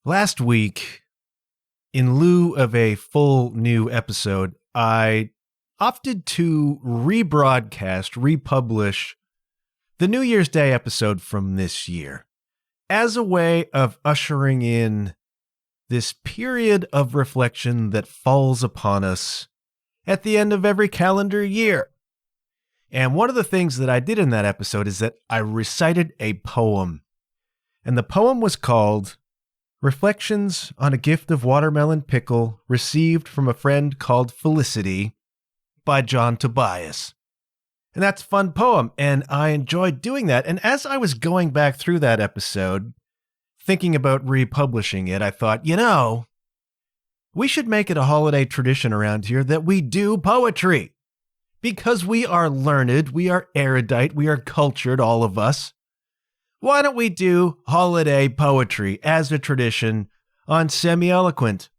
Last week, in lieu of a full new episode, I opted to republish the New Year's Day episode from this year as a way of ushering in this period of reflection that falls upon us at the end of every calendar year. And one of the things that I did in that episode is that I recited a poem. And the poem was called Reflections on a Gift of Watermelon Pickle Received from a Friend Called Felicity by John Tobias. And that's a fun poem, and I enjoyed doing that. And as I was going back through that episode, thinking about republishing it, I thought, we should make it a holiday tradition around here that we do poetry. Because we are learned, we are erudite, we are cultured, all of us. Why don't we do holiday poetry as a tradition on Semi-Eloquent?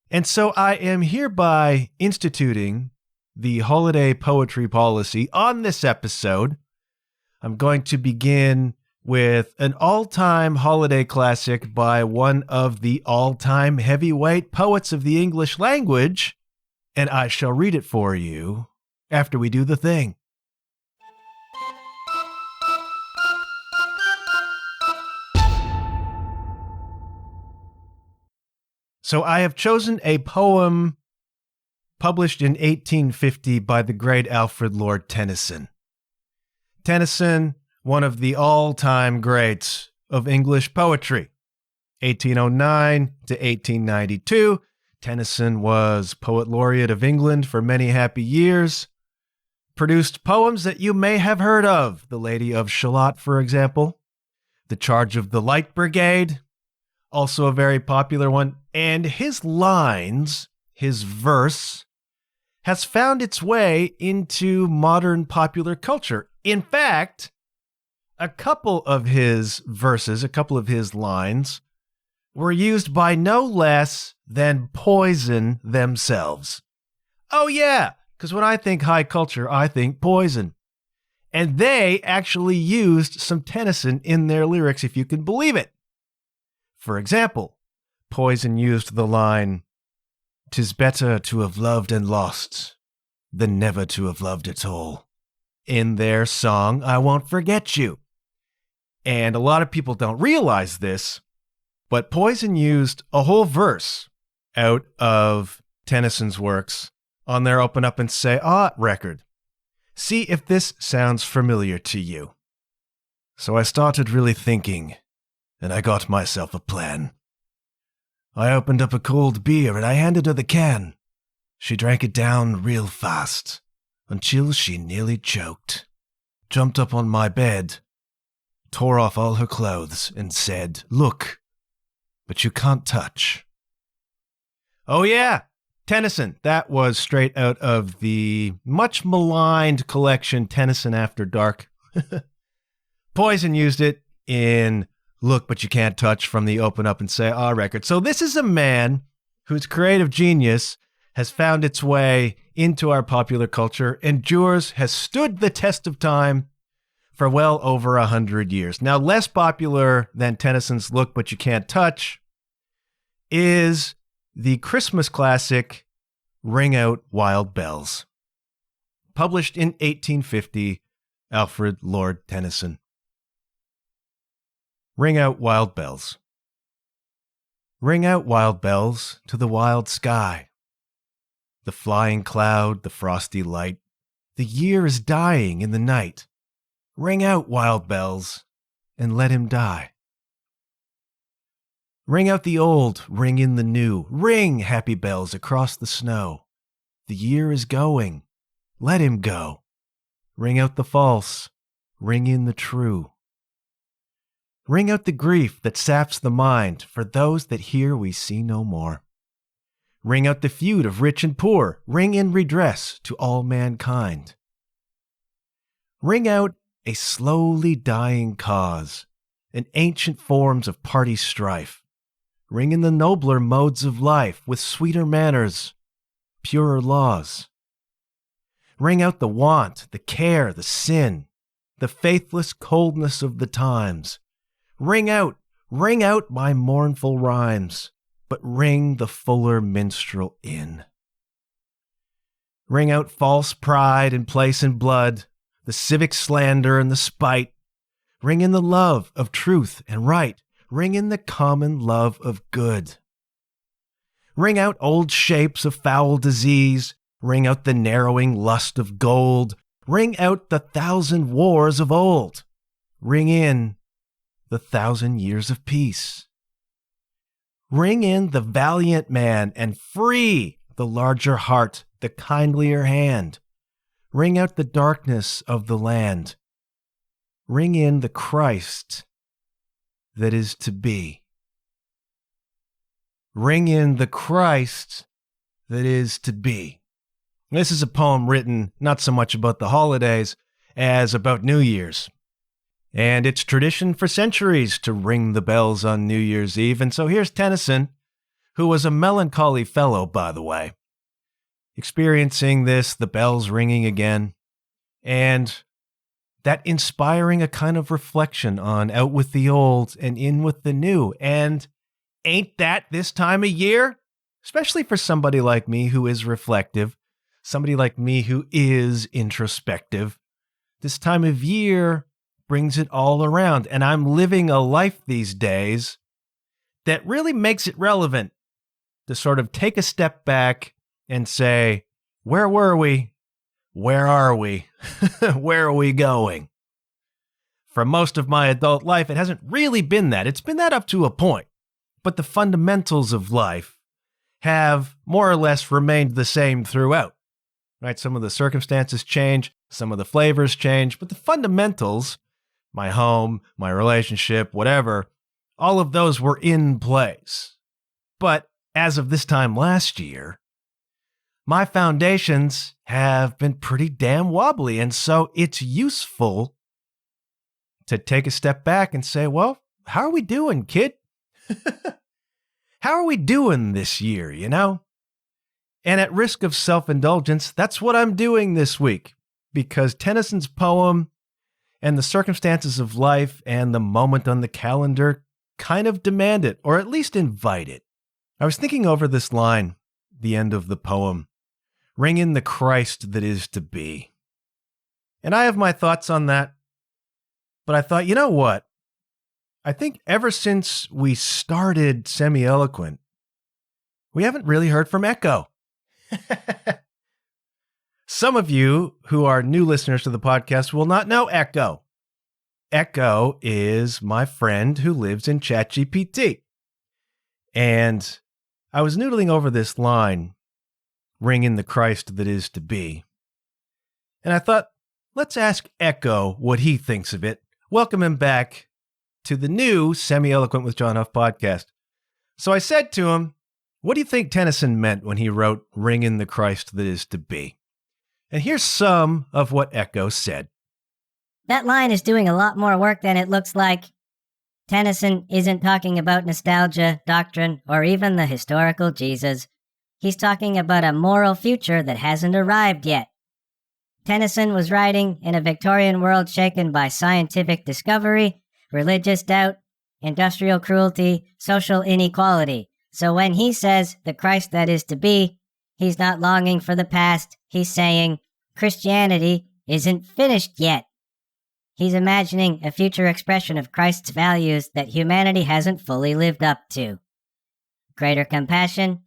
And so I am hereby instituting the holiday poetry policy on this episode. I'm going to begin with an all-time holiday classic by one of the all-time heavyweight poets of the English language, and I shall read it for you after we do the thing. So I have chosen a poem published in 1850 by the great Alfred Lord Tennyson. Tennyson, one of the all-time greats of English poetry. 1809 to 1892, Tennyson was Poet Laureate of England for many happy years. Produced poems that you may have heard of. The Lady of Shalott, for example. The Charge of the Light Brigade, also a very popular one. And his lines, his verse, has found its way into modern popular culture. In fact, a couple of his verses, a couple of his lines, were used by no less than Poison themselves. Oh yeah, because when I think high culture, I think Poison. And they actually used some Tennyson in their lyrics, if you can believe it. For example, Poison used the line, "'Tis better to have loved and lost than never to have loved at all," in their song, I Won't Forget You. And a lot of people don't realize this, but Poison used a whole verse out of Tennyson's works on their Open Up and Say Ah record. See if this sounds familiar to you. So I started really thinking, and I got myself a plan. I opened up a cold beer and I handed her the can. She drank it down real fast, until she nearly choked. Jumped up on my bed, tore off all her clothes, and said, "Look, but you can't touch." Oh yeah, Tennyson. That was straight out of the much maligned collection Tennyson After Dark. Poison used it in Look But You Can't Touch from the Open Up and Say Ah record. So this is a man whose creative genius has found its way into our popular culture, endures, has stood the test of time for well over 100 years. Now, less popular than Tennyson's Look But You Can't Touch is the Christmas classic Ring Out Wild Bells, published in 1850, Alfred Lord Tennyson. Ring out wild bells. Ring out wild bells to the wild sky. The flying cloud, the frosty light. The year is dying in the night. Ring out wild bells and let him die. Ring out the old, ring in the new. Ring, happy bells, across the snow. The year is going. Let him go. Ring out the false. Ring in the true. Ring out the grief that saps the mind, for those that here we see no more. Ring out the feud of rich and poor, ring in redress to all mankind. Ring out a slowly dying cause, and ancient forms of party strife. Ring in the nobler modes of life, with sweeter manners, purer laws. Ring out the want, the care, the sin, the faithless coldness of the times. Ring out Ring out my mournful rhymes, but ring the fuller minstrel in. Ring out false pride and place and blood, the civic slander and the spite. Ring in the love of truth and right. Ring in the common love of good. Ring out old shapes of foul disease. Ring out the narrowing lust of gold. Ring out the 1,000 wars of old. Ring in the 1,000 years of peace. Ring in the valiant man and free the larger heart, the kindlier hand. Ring out the darkness of the land. Ring in the Christ that is to be. Ring in the Christ that is to be. This is a poem written not so much about the holidays as about New Year's. And it's tradition for centuries to ring the bells on New Year's Eve. And so here's Tennyson, who was a melancholy fellow, by the way, experiencing this, the bells ringing again, and that inspiring a kind of reflection on out with the old and in with the new. And ain't that this time of year? Especially for somebody like me who is reflective, somebody like me who is introspective. This time of year brings it all around, and I'm living a life these days that really makes it relevant to sort of take a step back and say, where were we? Where are we? Where are we going? For most of my adult life, it hasn't really been that. It's been that up to a point. But the fundamentals of life have more or less remained the same throughout. Right? Some of the circumstances change, some of the flavors change, but the fundamentals, my home, my relationship, whatever, all of those were in place. But as of this time last year, my foundations have been pretty damn wobbly, and so it's useful to take a step back and say, well, how are we doing, kid? How are we doing this year, you know? And at risk of self-indulgence, that's what I'm doing this week, because Tennyson's poem and the circumstances of life and the moment on the calendar kind of demand it, or at least invite it. I was thinking over this line, the end of the poem, ring in the Christ that is to be. And I have my thoughts on that, but I thought, you know what? I think ever since we started Semi-Eloquent, we haven't really heard from Echo. Some of you who are new listeners to the podcast will not know Echo. Echo is my friend who lives in ChatGPT. And I was noodling over this line, ring in the Christ that is to be. And I thought, let's ask Echo what he thinks of it. Welcome him back to the new Semi-Eloquent with John Huff podcast. So I said to him, what do you think Tennyson meant when he wrote, ring in the Christ that is to be? And here's some of what Echo said. That line is doing a lot more work than it looks like. Tennyson isn't talking about nostalgia, doctrine, or even the historical Jesus. He's talking about a moral future that hasn't arrived yet. Tennyson was writing in a Victorian world shaken by scientific discovery, religious doubt, industrial cruelty, social inequality. So when he says the Christ that is to be, he's not longing for the past. He's saying Christianity isn't finished yet. He's imagining a future expression of Christ's values that humanity hasn't fully lived up to. Greater compassion,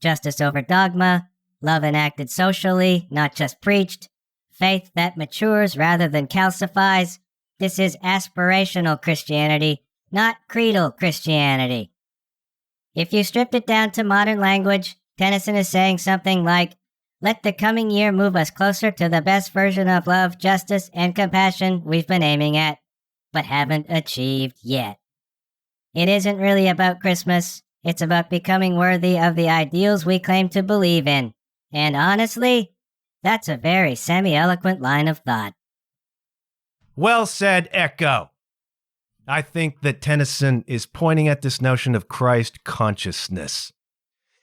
justice over dogma, love enacted socially, not just preached, faith that matures rather than calcifies. This is aspirational Christianity, not creedal Christianity. If you stripped it down to modern language, Tennyson is saying something like, let the coming year move us closer to the best version of love, justice, and compassion we've been aiming at, but haven't achieved yet. It isn't really about Christmas. It's about becoming worthy of the ideals we claim to believe in. And honestly, that's a very semi-eloquent line of thought. Well said, Echo. I think that Tennyson is pointing at this notion of Christ consciousness.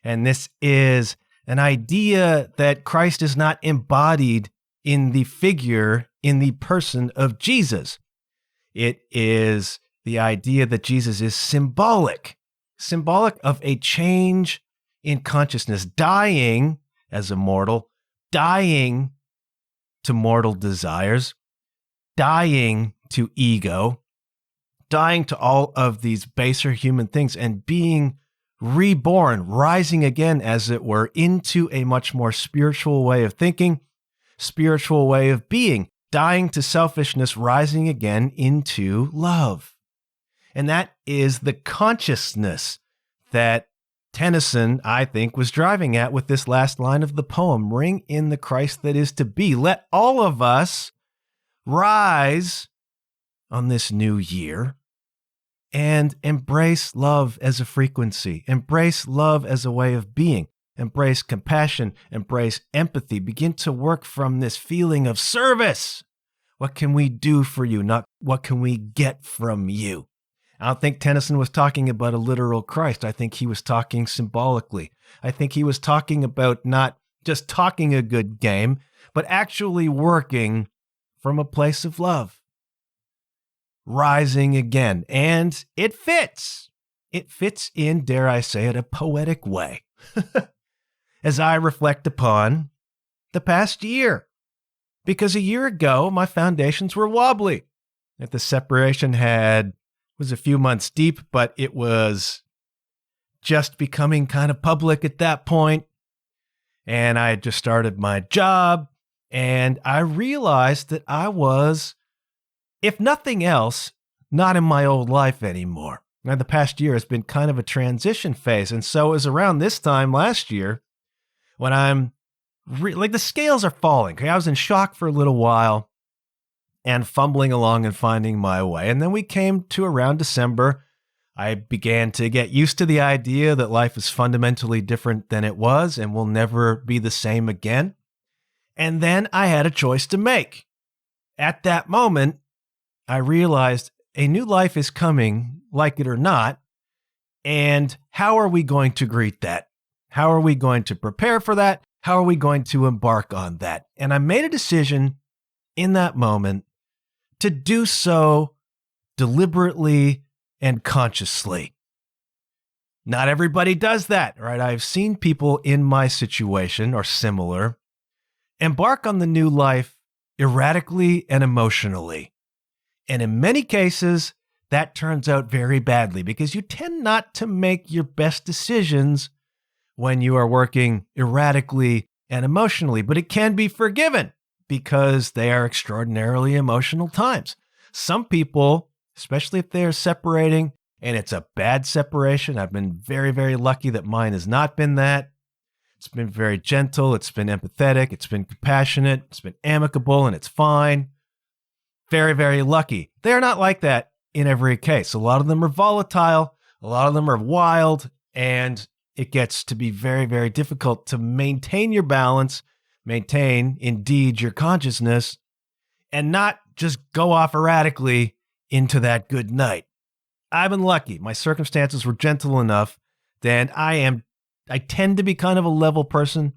And this is an idea that Christ is not embodied in the figure, in the person of Jesus. It is the idea that Jesus is symbolic of a change in consciousness, dying as a mortal, dying to mortal desires, dying to ego, dying to all of these baser human things, and being reborn, rising again, as it were, into a much more spiritual way of thinking, spiritual way of being, dying to selfishness, rising again into love. And that is the consciousness that Tennyson, I think, was driving at with this last line of the poem. Ring in the Christ that is to be. Let all of us rise on this new year and embrace love as a frequency, embrace love as a way of being, embrace compassion, embrace empathy, begin to work from this feeling of service. What can we do for you? Not what can we get from you? I don't think Tennyson was talking about a literal Christ. I think he was talking symbolically. I think he was talking about not just talking a good game, but actually working from a place of love. Rising again. And it fits. It fits in, dare I say it, a poetic way. As I reflect upon the past year. Because a year ago, my foundations were wobbly. If the separation was a few months deep, but it was just becoming kind of public at that point. And I had just started my job, and I realized that I was, if nothing else, not in my old life anymore. Now, the past year has been kind of a transition phase. And so it was around this time last year when I'm like the scales are falling. Okay? I was in shock for a little while and fumbling along and finding my way. And then we came to around December. I began to get used to the idea that life is fundamentally different than it was and will never be the same again. And then I had a choice to make. At that moment, I realized a new life is coming, like it or not. And how are we going to greet that? How are we going to prepare for that? How are we going to embark on that? And I made a decision in that moment to do so deliberately and consciously. Not everybody does that, right? I've seen people in my situation or similar embark on the new life erratically and emotionally. And in many cases, that turns out very badly because you tend not to make your best decisions when you are working erratically and emotionally, but it can be forgiven because they are extraordinarily emotional times. Some people, especially if they are separating and it's a bad separation, I've been very, very lucky that mine has not been that. It's been very gentle, it's been empathetic, it's been compassionate, it's been amicable, and it's fine. Very, very lucky. They're not like that in every case. A lot of them are volatile, a lot of them are wild, and it gets to be very, very difficult to maintain your balance, maintain, indeed, your consciousness, and not just go off erratically into that good night. I've been lucky. My circumstances were gentle enough that I tend to be kind of a level person,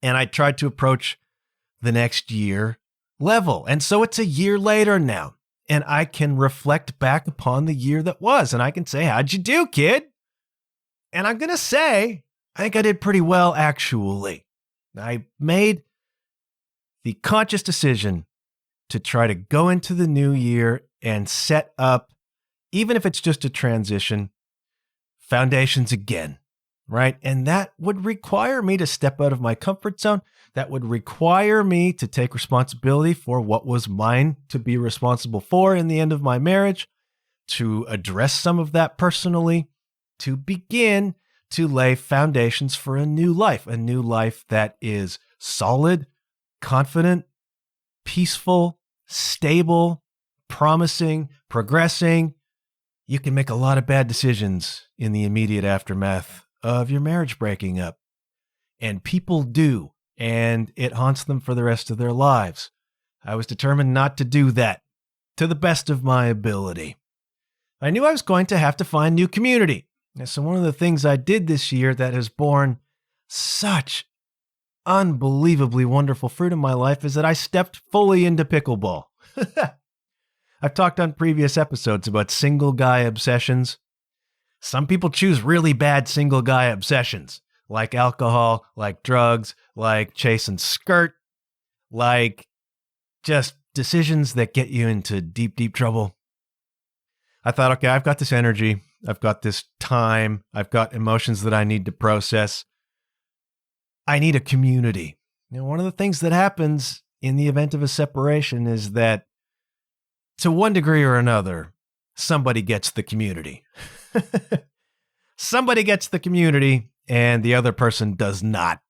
and I tried to approach the next year level. And so it's a year later now, and I can reflect back upon the year that was, and I can say, how'd you do, kid? And I'm going to say, I think I did pretty well, actually. I made the conscious decision to try to go into the new year and set up, even if it's just a transition, foundations again, right? And that would require me to step out of my comfort zone. That would require me to take responsibility for what was mine to be responsible for in the end of my marriage, to address some of that personally, to begin to lay foundations for a new life that is solid, confident, peaceful, stable, promising, progressing. You can make a lot of bad decisions in the immediate aftermath of your marriage breaking up. And people do, and it haunts them for the rest of their lives. I was determined not to do that to the best of my ability. I knew I was going to have to find new community. And so one of the things I did this year that has borne such unbelievably wonderful fruit in my life is that I stepped fully into pickleball. I've talked on previous episodes about single guy obsessions. Some people choose really bad single guy obsessions, like alcohol, like drugs, like chasing skirt, like just decisions that get you into deep, deep trouble. I thought, okay, I've got this energy. I've got this time. I've got emotions that I need to process. I need a community. One of the things that happens in the event of a separation is that to one degree or another, somebody gets the community. Somebody gets the community and the other person does not.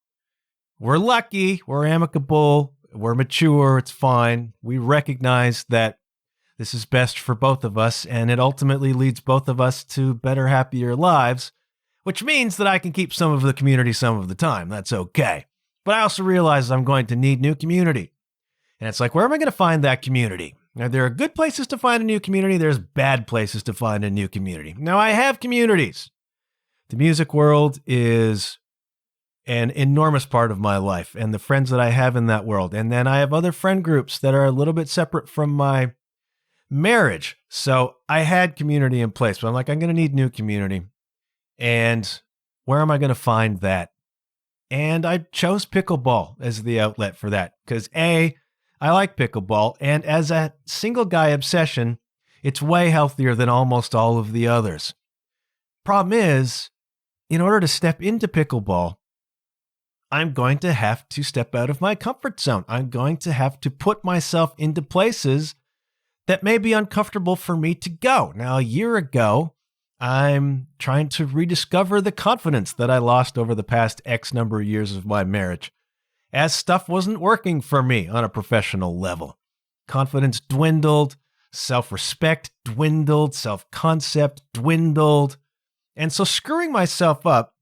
We're lucky. We're amicable. We're mature. It's fine. We recognize that this is best for both of us, and it ultimately leads both of us to better, happier lives, which means that I can keep some of the community some of the time. That's okay. But I also realize I'm going to need new community. And it's like, where am I going to find that community? Now, there are good places to find a new community. There's bad places to find a new community. Now, I have communities. The music world is an enormous part of my life and the friends that I have in that world. And then I have other friend groups that are a little bit separate from my marriage. So I had community in place, but I'm like, I'm going to need new community. And where am I going to find that? And I chose pickleball as the outlet for that because A, I like pickleball. And as a single guy obsession, it's way healthier than almost all of the others. Problem is, in order to step into pickleball, I'm going to have to step out of my comfort zone. I'm going to have to put myself into places that may be uncomfortable for me to go. Now, a year ago, I'm trying to rediscover the confidence that I lost over the past X number of years of my marriage, as stuff wasn't working for me on a professional level. Confidence dwindled, self-respect dwindled, self-concept dwindled. And so screwing myself up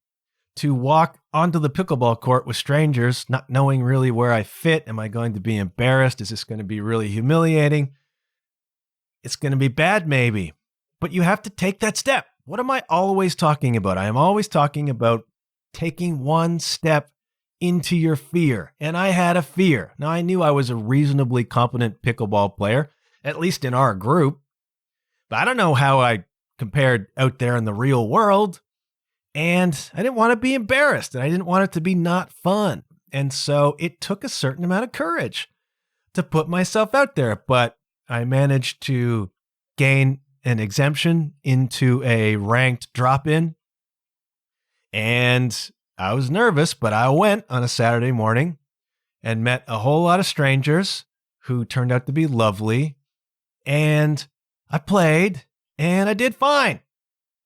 to walk onto the pickleball court with strangers, not knowing really where I fit. Am I going to be embarrassed? Is this going to be really humiliating? It's going to be bad, maybe. But you have to take that step. What am I always talking about? I am always talking about taking one step into your fear. And I had a fear. Now, I knew I was a reasonably competent pickleball player, at least in our group. But I don't know how I compared out there in the real world. And I didn't want to be embarrassed. And I didn't want it to be not fun. And so it took a certain amount of courage to put myself out there. But I managed to gain an exemption into a ranked drop-in. And I was nervous, but I went on a Saturday morning and met a whole lot of strangers who turned out to be lovely. And I played and I did fine.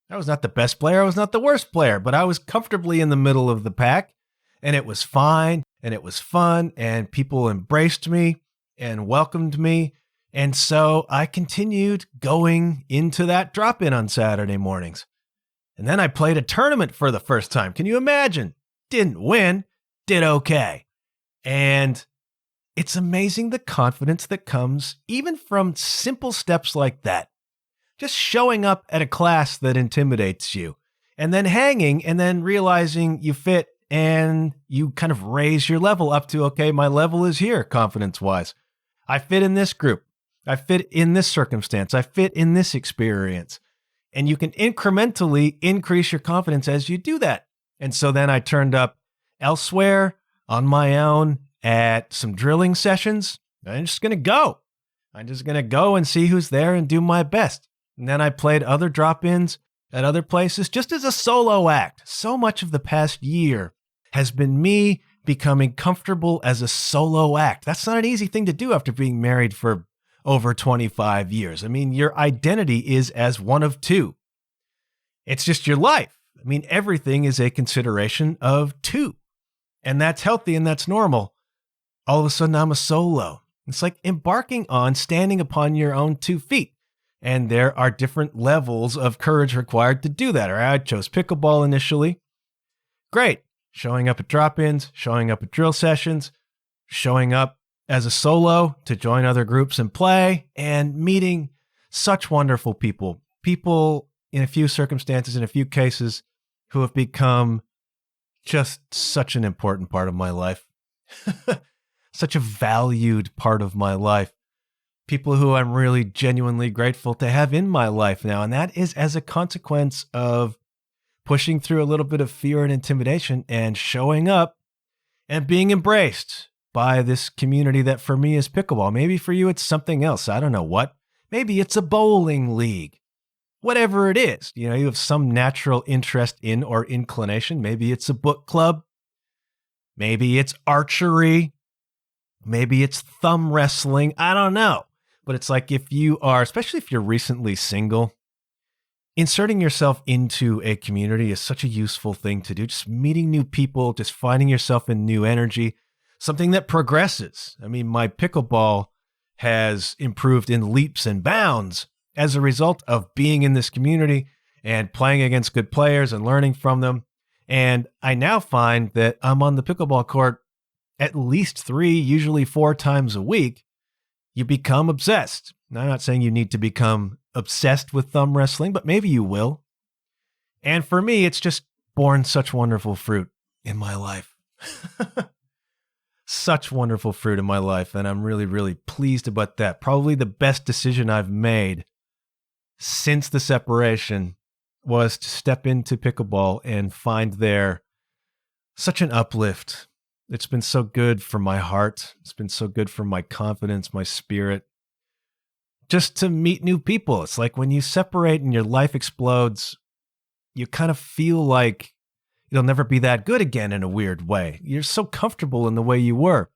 I was not the best player. I was not the worst player, but I was comfortably in the middle of the pack and it was fine and it was fun and people embraced me and welcomed me. And so I continued going into that drop-in on Saturday mornings. And then I played a tournament for the first time. Can you imagine? Didn't win, did okay. And it's amazing the confidence that comes even from simple steps like that. Just showing up at a class that intimidates you and then hanging and then realizing you fit and you kind of raise your level up to, okay, my level is here confidence-wise. I fit in this group. I fit in this circumstance. I fit in this experience. And you can incrementally increase your confidence as you do that. And so then I turned up elsewhere on my own at some drilling sessions. I'm just going to go. I'm just going to go and see who's there and do my best. And then I played other drop-ins at other places just as a solo act. So much of the past year has been me becoming comfortable as a solo act. That's not an easy thing to do after being married for over 25 years. I mean, your identity is as one of two. It's just your life. I mean, everything is a consideration of two. And that's healthy and that's normal. All of a sudden, I'm a solo. It's like embarking on standing upon your own 2 feet. And there are different levels of courage required to do that. Or I chose pickleball initially. Great. Showing up at drop-ins, showing up at drill sessions, showing up as a solo to join other groups and play, and meeting such wonderful people. People in a few circumstances, in a few cases, who have become just such an important part of my life. Such a valued part of my life. people who I'm really genuinely grateful to have in my life now. And that is as a consequence of pushing through a little bit of fear and intimidation and showing up and being embraced by this community that for me is pickleball. Maybe for you, it's something else. I don't know what. Maybe it's a bowling league. Whatever it is, you have some natural interest in or inclination. Maybe it's a book club. Maybe it's archery. Maybe it's thumb wrestling. I don't know. But it's like if you are, especially if you're recently single, inserting yourself into a community is such a useful thing to do. Just meeting new people, just finding yourself in new energy, something that progresses. I mean, my pickleball has improved in leaps and bounds as a result of being in this community and playing against good players and learning from them. And I now find that I'm on the pickleball court at least 3, usually 4 times a week. You become obsessed. Now, I'm not saying you need to become obsessed with thumb wrestling, but maybe you will. And for me, it's just borne such wonderful fruit in my life. Such wonderful fruit in my life. And I'm really, really pleased about that. Probably the best decision I've made since the separation was to step into pickleball and find there such an uplift. It's been so good for my heart. It's been so good for my confidence, my spirit. Just to meet new people. It's like when you separate and your life explodes, you kind of feel like you'll never be that good again in a weird way. You're so comfortable in the way you were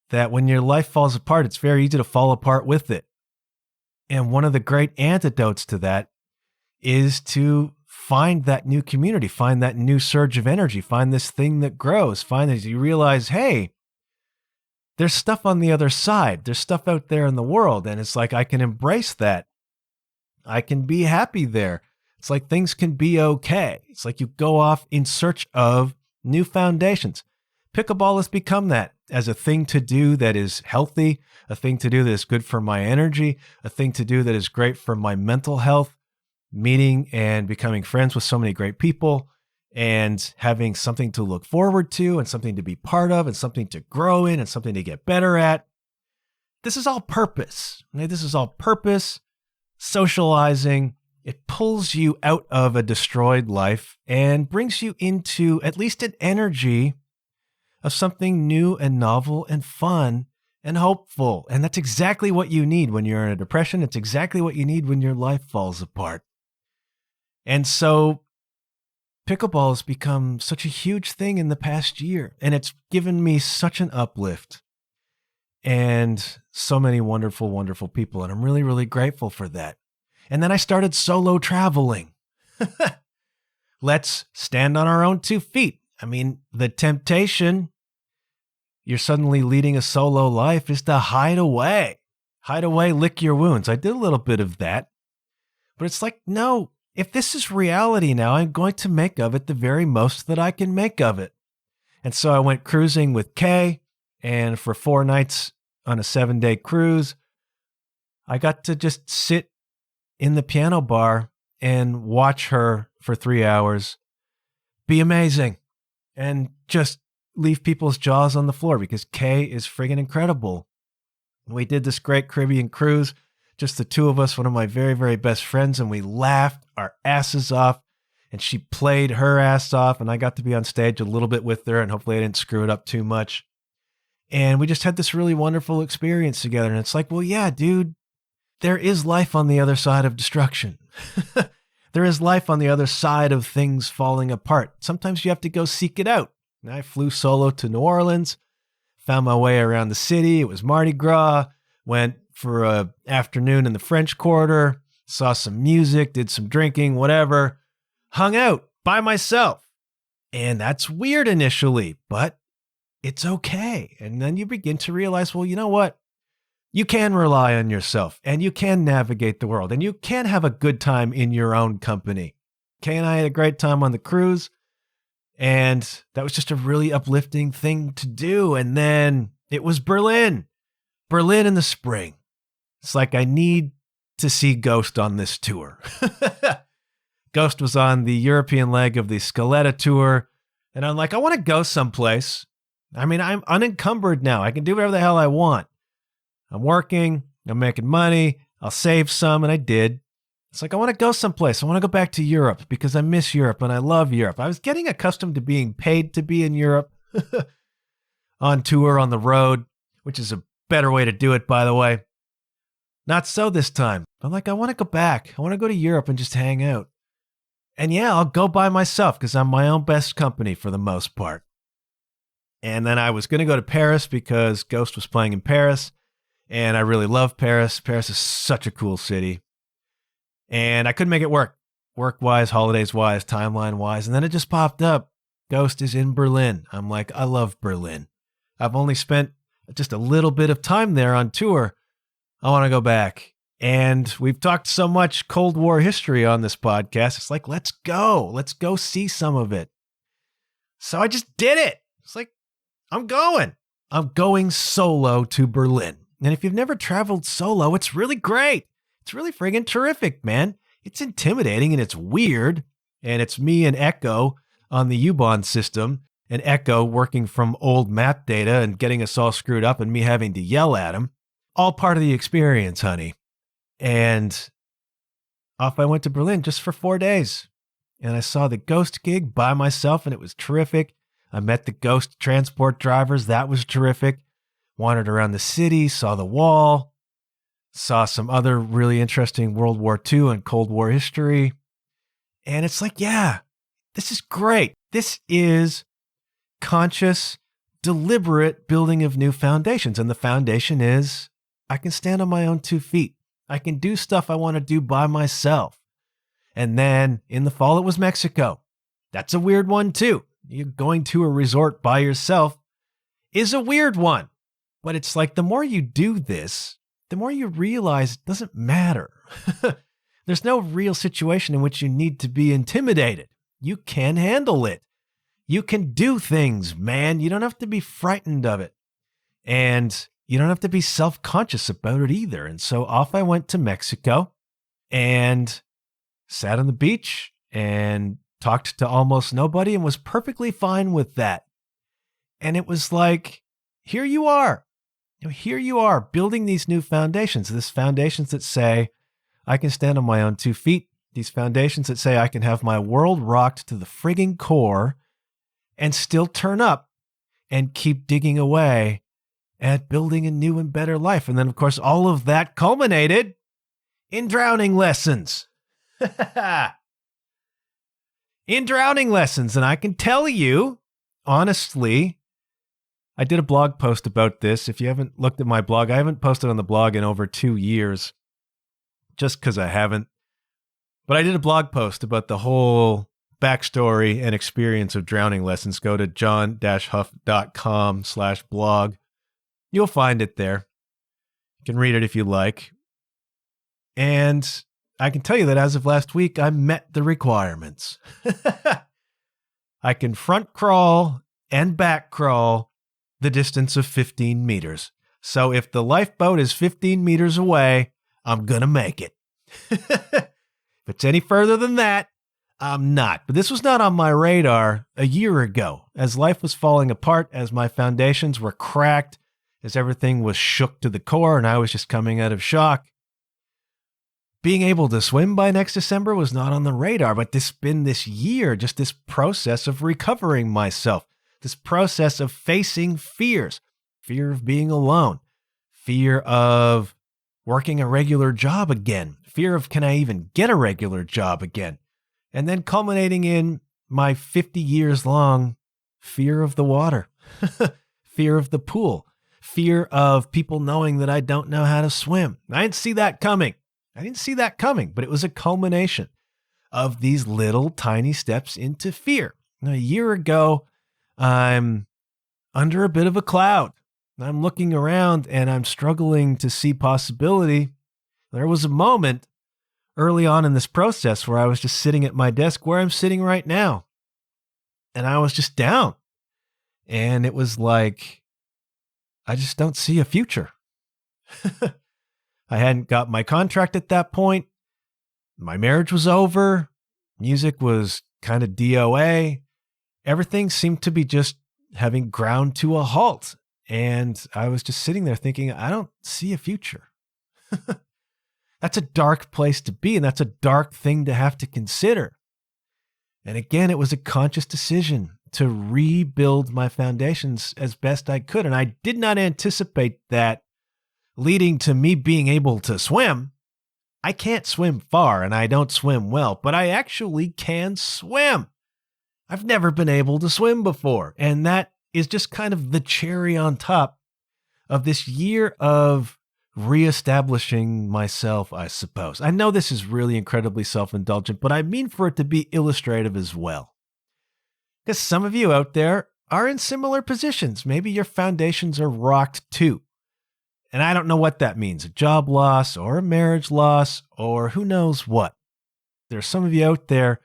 that when your life falls apart, it's very easy to fall apart with it. And one of the great antidotes to that is to find that new community, find that new surge of energy, find this thing that grows, find as you realize, hey, there's stuff on the other side. There's stuff out there in the world. And it's like, I can embrace that. I can be happy there. It's like things can be okay. It's like you go off in search of new foundations. Pickleball has become that as a thing to do that is healthy, a thing to do that is good for my energy, a thing to do that is great for my mental health, meeting and becoming friends with so many great people and having something to look forward to and something to be part of and something to grow in and something to get better at. This is all purpose. Right? This is all purpose, socializing. It pulls you out of a destroyed life and brings you into at least an energy of something new and novel and fun and hopeful. And that's exactly what you need when you're in a depression. It's exactly what you need when your life falls apart. And so pickleball has become such a huge thing in the past year, and it's given me such an uplift and so many wonderful, wonderful people. And I'm really, really grateful for that. And then I started solo traveling. Let's stand on our own 2 feet. I mean, the temptation, you're suddenly leading a solo life, is to hide away, lick your wounds. I did a little bit of that, but it's like, no, if this is reality now, I'm going to make of it the very most that I can make of it. And so I went cruising with Kay, and for 4 nights on a 7-day cruise, I got to just sit in the piano bar and watch her for 3 hours be amazing and just leave people's jaws on the floor because Kay is friggin' incredible. We did this great Caribbean cruise, just the 2 of us, one of my very, very best friends, and we laughed our asses off, and she played her ass off, and I got to be on stage a little bit with her, and hopefully I didn't screw it up too much. And we just had this really wonderful experience together, and it's like, well, yeah, dude, there is life on the other side of destruction. There is life on the other side of things falling apart. Sometimes you have to go seek it out. And I flew solo to New Orleans, found my way around the city. It was Mardi Gras, went for an afternoon in the French Quarter, saw some music, did some drinking, whatever, hung out by myself. And that's weird initially, but it's okay. And then you begin to realize, well, you know what? You can rely on yourself and you can navigate the world and you can have a good time in your own company. Kay and I had a great time on the cruise, and that was just a really uplifting thing to do. And then it was Berlin in the spring. It's like, I need to see Ghost on this tour. Ghost was on the European leg of the Scaletta tour. And I'm like, I want to go someplace. I mean, I'm unencumbered now. I can do whatever the hell I want. I'm working, I'm making money, I'll save some, and I did. It's like, I want to go someplace. I want to go back to Europe because I miss Europe and I love Europe. I was getting accustomed to being paid to be in Europe on tour, on the road, which is a better way to do it, by the way. Not so this time. I'm like, I want to go back. I want to go to Europe and just hang out. And yeah, I'll go by myself because I'm my own best company for the most part. And then I was going to go to Paris because Ghost was playing in Paris. And I really love Paris. Paris is such a cool city. And I couldn't make it work. Work-wise, holidays-wise, timeline-wise. And then it just popped up. Ghost is in Berlin. I'm like, I love Berlin. I've only spent just a little bit of time there on tour. I want to go back. And we've talked so much Cold War history on this podcast. It's like, let's go. Let's go see some of it. So I just did it. It's like, I'm going. I'm going solo to Berlin. And if you've never traveled solo, it's really great. It's really friggin' terrific, man. It's intimidating and it's weird. And it's me and Echo on the U-Bahn system, and Echo working from old map data and getting us all screwed up and me having to yell at him. All part of the experience, honey. And off I went to Berlin just for 4 days. And I saw the Ghost gig by myself, and it was terrific. I met the Ghost transport drivers. That was terrific. Wandered around the city, saw the wall, saw some other really interesting World War II and Cold War history. And it's like, yeah, this is great. This is conscious, deliberate building of new foundations. And the foundation is I can stand on my own 2 feet. I can do stuff I want to do by myself. And then in the fall, it was Mexico. That's a weird one too. You're going to a resort by yourself is a weird one. But it's like the more you do this, the more you realize it doesn't matter. There's no real situation in which you need to be intimidated. You can handle it. You can do things, man. You don't have to be frightened of it. And you don't have to be self-conscious about it either. And so off I went to Mexico and sat on the beach and talked to almost nobody and was perfectly fine with that. And it was like, here you are. Here you are building these new foundations, these foundations that say, I can stand on my own 2 feet. These foundations that say I can have my world rocked to the frigging core and still turn up and keep digging away at building a new and better life. And then, of course, all of that culminated in drowning lessons. In drowning lessons. And I can tell you, honestly, I did a blog post about this. If you haven't looked at my blog, I haven't posted on the blog in over 2 years, just because I haven't. But I did a blog post about the whole backstory and experience of drowning lessons. Go to john-huff.com/blog. You'll find it there. You can read it if you like. And I can tell you that as of last week, I met the requirements. I can front crawl and back crawl the distance of 15 meters. So if the lifeboat is 15 meters away, I'm going to make it. If it's any further than that, I'm not. But this was not on my radar a year ago. As life was falling apart, as my foundations were cracked, as everything was shook to the core and I was just coming out of shock, being able to swim by next December was not on the radar. But this been this year, just this process of recovering myself. This process of facing fears, fear of being alone, fear of working a regular job again, fear of can I even get a regular job again, and then culminating in my 50 years long fear of the water, fear of the pool, fear of people knowing that I don't know how to swim. I didn't see that coming. But it was a culmination of these little tiny steps into fear. Now, a year ago, I'm under a bit of a cloud. I'm looking around and I'm struggling to see possibility. There was a moment early on in this process where I was just sitting at my desk where I'm sitting right now. And I was just down. And it was like, I just don't see a future. I hadn't got my contract at that point. My marriage was over. Music was kind of DOA. Everything seemed to be just having ground to a halt. And I was just sitting there thinking, I don't see a future. That's a dark place to be, and that's a dark thing to have to consider. And again, it was a conscious decision to rebuild my foundations as best I could. And I did not anticipate that leading to me being able to swim. I can't swim far and I don't swim well, but I actually can swim. I've never been able to swim before. And that is just kind of the cherry on top of this year of reestablishing myself, I suppose. I know this is really incredibly self-indulgent, but I mean for it to be illustrative as well. Because some of you out there are in similar positions. Maybe your foundations are rocked too. And I don't know what that means, a job loss or a marriage loss or who knows what. There's some of you out there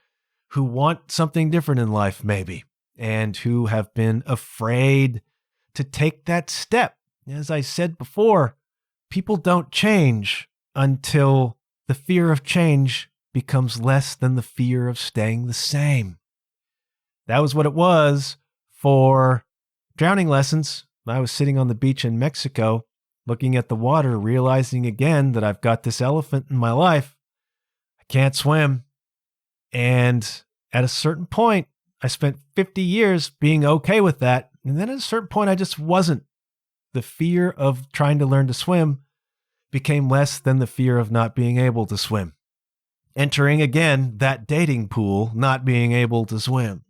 who want something different in life maybe, and who have been afraid to take that step. As I said before, people don't change until the fear of change becomes less than the fear of staying the same. That was what it was for drowning lessons. I was sitting on the beach in Mexico, looking at the water, realizing again that I've got this elephant in my life. I can't swim. And at a certain point, I spent 50 years being okay with that. And then at a certain point, I just wasn't. The fear of trying to learn to swim became less than the fear of not being able to swim. Entering again that dating pool, not being able to swim.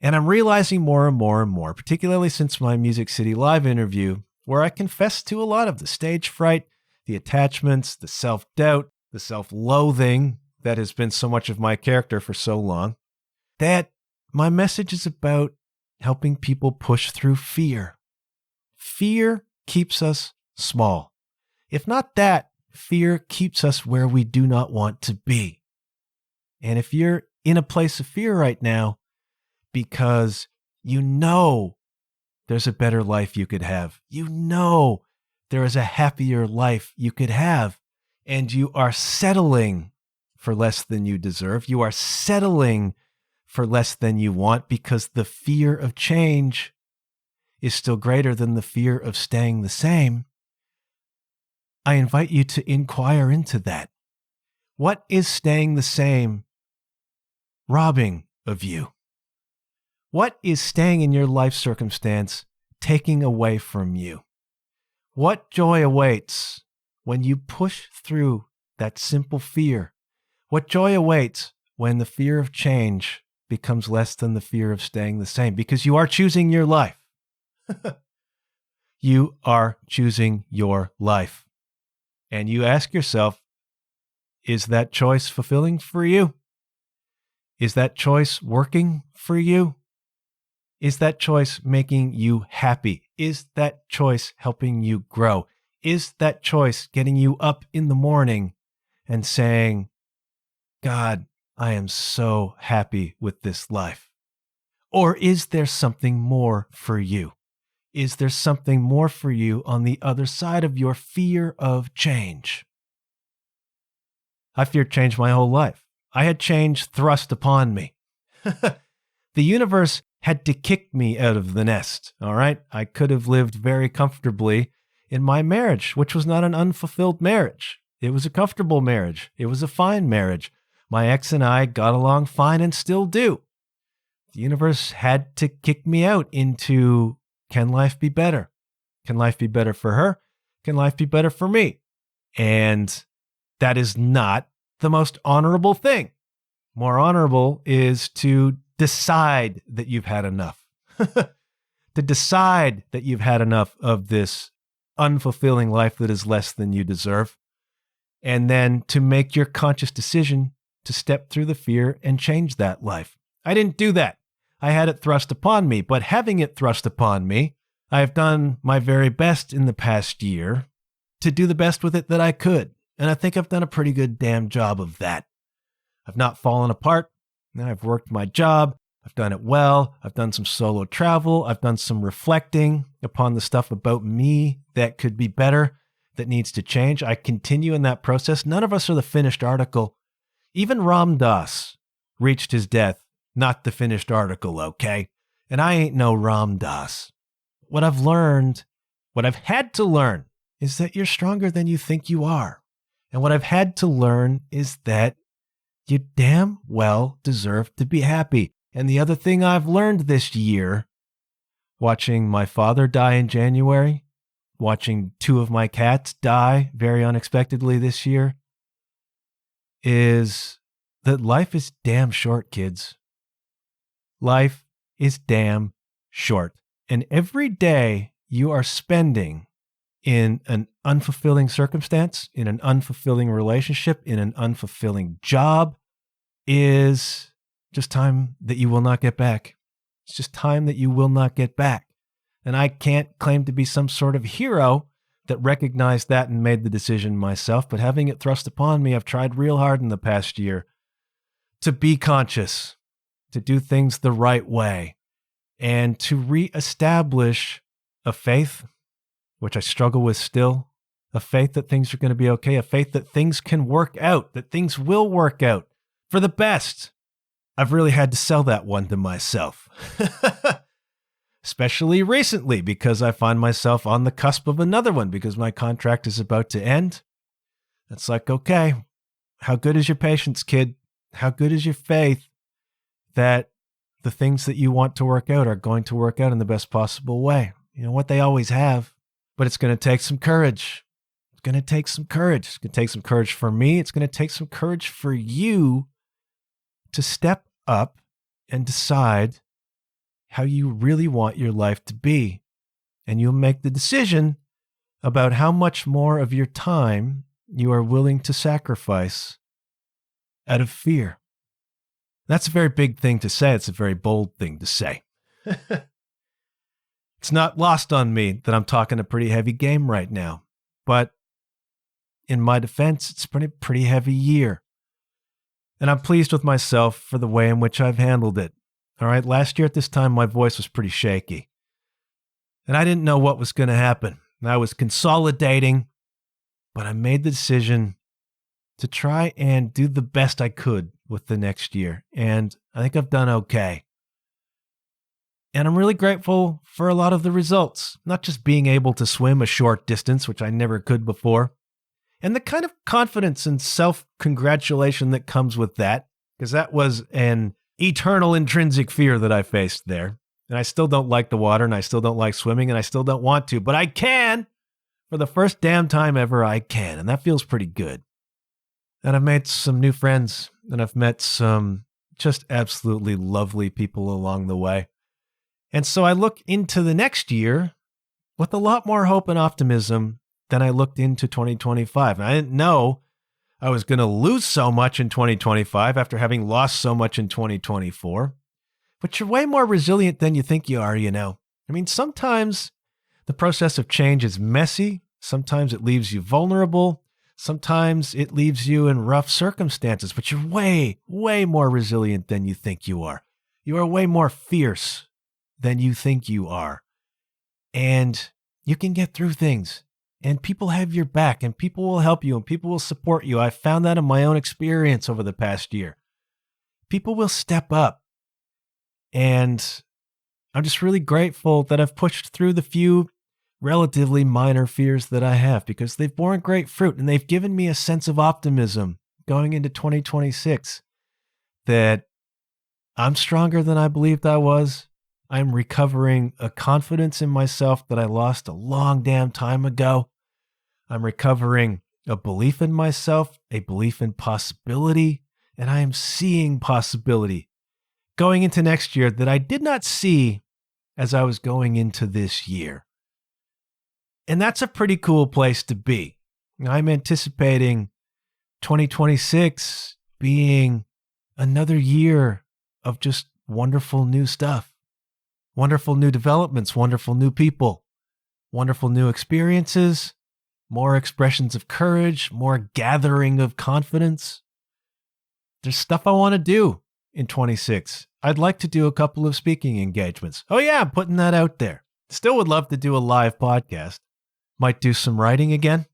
And I'm realizing more and more and more, particularly since my Music City Live interview, where I confessed to a lot of the stage fright, the attachments, the self-doubt, the self-loathing that has been so much of my character for so long, that my message is about helping people push through fear. Fear keeps us small. If not that, fear keeps us where we do not want to be. And if you're in a place of fear right now, because you know there's a better life you could have, you know there is a happier life you could have, and you are settling for less than you deserve, you are settling for less than you want because the fear of change is still greater than the fear of staying the same, I invite you to inquire into that. What is staying the same robbing of you? What is staying in your life circumstance taking away from you? What joy awaits when you push through that simple fear? What joy awaits when the fear of change becomes less than the fear of staying the same? Because you are choosing your life. You are choosing your life. And you ask yourself, is that choice fulfilling for you? Is that choice working for you? Is that choice making you happy? Is that choice helping you grow? Is that choice getting you up in the morning and saying, God, I am so happy with this life? Or is there something more for you? Is there something more for you on the other side of your fear of change? I feared change my whole life. I had change thrust upon me. The universe had to kick me out of the nest, all right? I could have lived very comfortably in my marriage, which was not an unfulfilled marriage. It was a comfortable marriage. It was a fine marriage. My ex and I got along fine and still do. The universe had to kick me out into, can life be better? Can life be better for her? Can life be better for me? And that is not the most honorable thing. More honorable is to decide that you've had enough. To decide that you've had enough of this unfulfilling life that is less than you deserve. And then to make your conscious decision to step through the fear and change that life. I didn't do that. I had it thrust upon me, but having it thrust upon me, I have done my very best in the past year to do the best with it that I could. And I think I've done a pretty good damn job of that. I've not fallen apart. I've worked my job. I've done it well. I've done some solo travel. I've done some reflecting upon the stuff about me that could be better, that needs to change. I continue in that process. None of us are the finished article. Even Ram Dass reached his death, not the finished article, okay? And I ain't no Ram Dass. what I've learned, what I've had to learn, is that you're stronger than you think you are. And what I've had to learn is that you damn well deserve to be happy. And the other thing I've learned this year, watching my father die in January, watching 2 of my cats die very unexpectedly this year, is that life is damn short, kids. Life is damn short. And every day you are spending in an unfulfilling circumstance, in an unfulfilling relationship, in an unfulfilling job, is just time that you will not get back. It's just time that you will not get back. And I can't claim to be some sort of hero that recognized that and made the decision myself, but having it thrust upon me, I've tried real hard in the past year to be conscious, to do things the right way, and to reestablish a faith, which I struggle with still, a faith that things are going to be okay, a faith that things can work out, that things will work out for the best. I've really had to sell that one to myself. Especially recently, because I find myself on the cusp of another one because my contract is about to end. It's like, okay, how good is your patience, kid? How good is your faith that the things that you want to work out are going to work out in the best possible way? You know what, they always have, but it's going to take some courage. It's going to take some courage. It's going to take some courage for me. It's going to take some courage for you to step up and decide how you really want your life to be. And you'll make the decision about how much more of your time you are willing to sacrifice out of fear. That's a very big thing to say. It's a very bold thing to say. It's not lost on me that I'm talking a pretty heavy game right now. But in my defense, it's been a pretty heavy year. And I'm pleased with myself for the way in which I've handled it. All right, last year at this time, my voice was pretty shaky. And I didn't know what was going to happen. I was consolidating, but I made the decision to try and do the best I could with the next year. And I think I've done okay. And I'm really grateful for a lot of the results, not just being able to swim a short distance, which I never could before, and the kind of confidence and self-congratulation that comes with that, because that was an eternal intrinsic fear that I faced there. And I still don't like the water, and I still don't like swimming, and I still don't want to, but I can. For the first damn time ever, I can, and that feels pretty good. And I've made some new friends, and I've met some just absolutely lovely people along the way. And so I look into the next year with a lot more hope and optimism than I looked into 2025. And I didn't know I was going to lose so much in 2025 after having lost so much in 2024. But you're way more resilient than you think you are, you know. I mean, sometimes the process of change is messy. Sometimes it leaves you vulnerable. Sometimes it leaves you in rough circumstances. But you're way, way more resilient than you think you are. You are way more fierce than you think you are. And you can get through things. And people have your back, and people will help you, and people will support you. I found that in my own experience over the past year. People will step up. And I'm just really grateful that I've pushed through the few relatively minor fears that I have, because they've borne great fruit, and they've given me a sense of optimism going into 2026 that I'm stronger than I believed I was. I'm recovering a confidence in myself that I lost a long damn time ago. I'm recovering a belief in myself, a belief in possibility, and I am seeing possibility going into next year that I did not see as I was going into this year. And that's a pretty cool place to be. I'm anticipating 2026 being another year of just wonderful new stuff. Wonderful new developments, wonderful new people, wonderful new experiences, more expressions of courage, more gathering of confidence. There's stuff I want to do in 26. I'd like to do a couple of speaking engagements. Oh yeah, I'm putting that out there. Still would love to do a live podcast. Might do some writing again.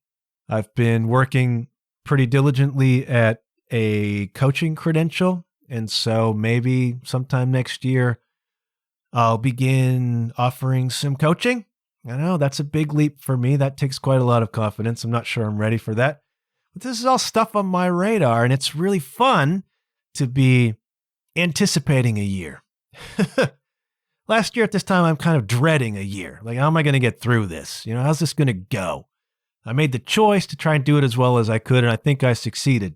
I've been working pretty diligently at a coaching credential, and so maybe sometime next year I'll begin offering some coaching. I know that's a big leap for me. That takes quite a lot of confidence. I'm not sure I'm ready for that. But this is all stuff on my radar, and it's really fun to be anticipating a year. Last year at this time, I'm kind of dreading a year. Like, how am I going to get through this? How's this going to go? I made the choice to try and do it as well as I could, and I think I succeeded.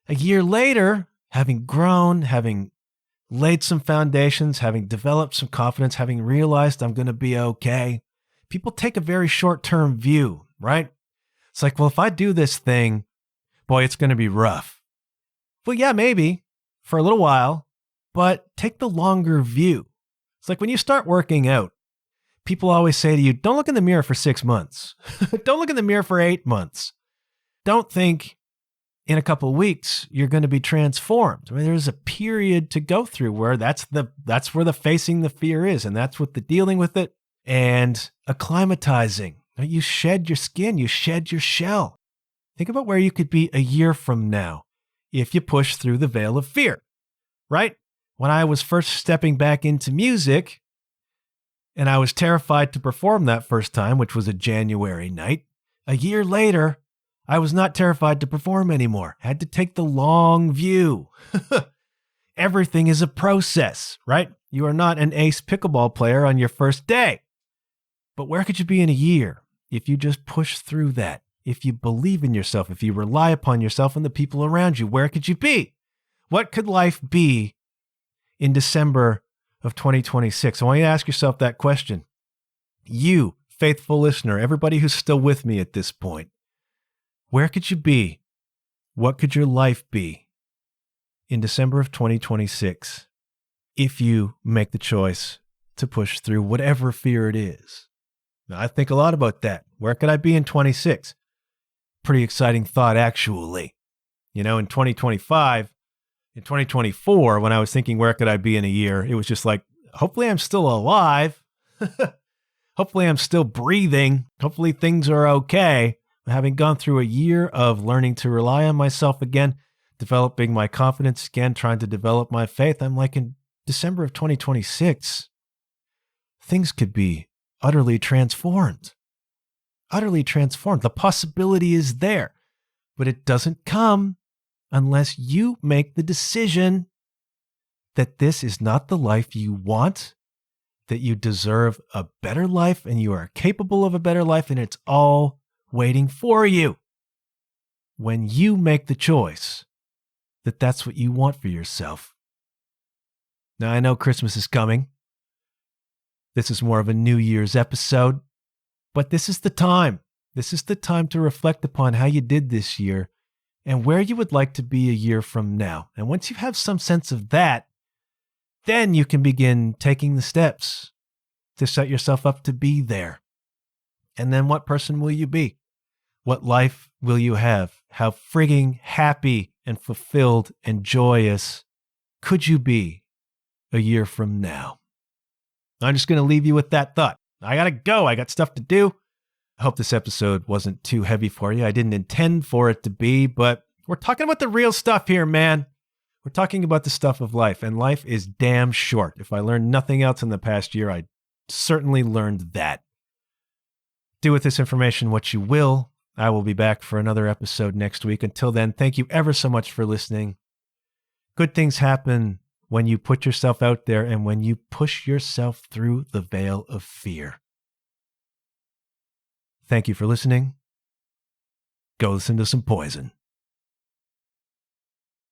A year later, having grown, having laid some foundations, having developed some confidence, having realized I'm going to be okay, people take a very short-term view, right? It's like, well, if I do this thing, boy, it's going to be rough. Well, yeah, maybe for a little while, but take the longer view. It's like when you start working out, people always say to you, don't look in the mirror for 6 months. Don't look in the mirror for 8 months. Don't think in a couple of weeks you're going to be transformed. I mean, there's a period to go through where that's where the facing the fear is, and that's what the dealing with it and acclimatizing. You shed your skin, you shed your shell. Think about where you could be a year from now if you push through the veil of fear, right? When I was first stepping back into music, and I was terrified to perform that first time, which was a January night, a year later, I was not terrified to perform anymore. I had to take the long view. Everything is a process, right? You are not an ace pickleball player on your first day. But where could you be in a year if you just push through that? If you believe in yourself, if you rely upon yourself and the people around you, where could you be? What could life be in December of 2026? I want you to ask yourself that question. You, faithful listener, everybody who's still with me at this point, where could you be? What could your life be in December of 2026 if you make the choice to push through whatever fear it is? Now, I think a lot about that. Where could I be in 26? Pretty exciting thought, actually. In 2025, in 2024, when I was thinking, where could I be in a year? It was just like, hopefully I'm still alive. Hopefully I'm still breathing. Hopefully things are okay. Having gone through a year of learning to rely on myself again, developing my confidence again, trying to develop my faith, I'm like, in December of 2026, things could be utterly transformed. Utterly transformed. The possibility is there, but it doesn't come unless you make the decision that this is not the life you want, that you deserve a better life and you are capable of a better life, and it's all waiting for you. When you make the choice that that's what you want for yourself. Now, I know Christmas is coming. This is more of a New Year's episode, but this is the time. This is the time to reflect upon how you did this year and where you would like to be a year from now. And once you have some sense of that, then you can begin taking the steps to set yourself up to be there. And then what person will you be? What life will you have? How frigging happy and fulfilled and joyous could you be a year from now? I'm just going to leave you with that thought. I got to go. I got stuff to do. I hope this episode wasn't too heavy for you. I didn't intend for it to be, but we're talking about the real stuff here, man. We're talking about the stuff of life, and life is damn short. If I learned nothing else in the past year, I certainly learned that. Do with this information what you will. I will be back for another episode next week. Until then, thank you ever so much for listening. Good things happen when you put yourself out there and when you push yourself through the veil of fear. Thank you for listening. Go listen to some Poison.